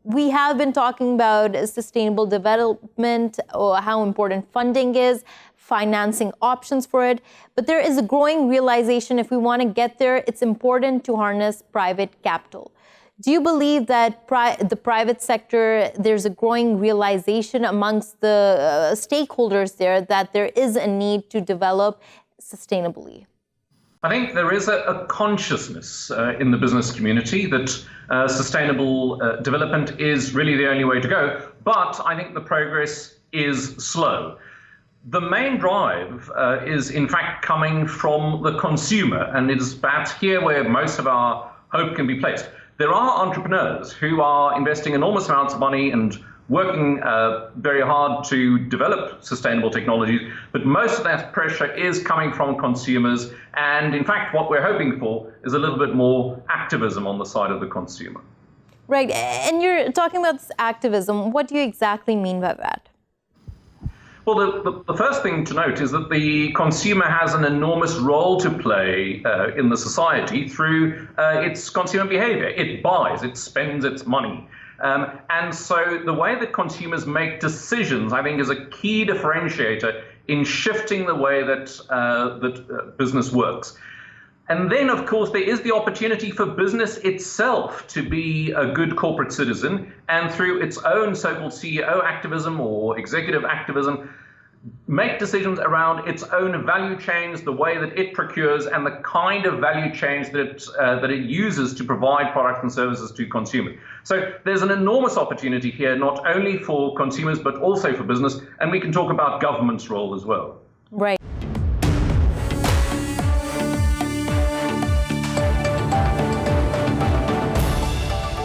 We have been talking about sustainable development, or how important funding is, financing options for it. But there is a growing realization if we want to get there, it's important to harness private capital. Do you believe that the private sector, there's a growing realization amongst the stakeholders there that there is a need to develop sustainably? I think there is a consciousness in the business community that sustainable development is really the only way to go, but I think the progress is slow. The main drive is in fact coming from the consumer, and it is perhaps here where most of our hope can be placed. There are entrepreneurs who are investing enormous amounts of money and working very hard to develop sustainable technologies, but most of that pressure is coming from consumers. And in fact, what we're hoping for is a little bit more activism on the side of the consumer. Right. And you're talking about this activism. What do you exactly mean by that? Well, the first thing to note is that the consumer has an enormous role to play in the society through its consumer behavior. It buys, it spends its money. And so the way that consumers make decisions, I think, is a key differentiator in shifting the way that business works. And then, of course, there is the opportunity for business itself to be a good corporate citizen, and through its own so-called CEO activism or executive activism, make decisions around its own value chains, the way that it procures, and the kind of value chains that it uses to provide products and services to consumers. So there's an enormous opportunity here, not only for consumers, but also for business. And we can talk about government's role as well. Right.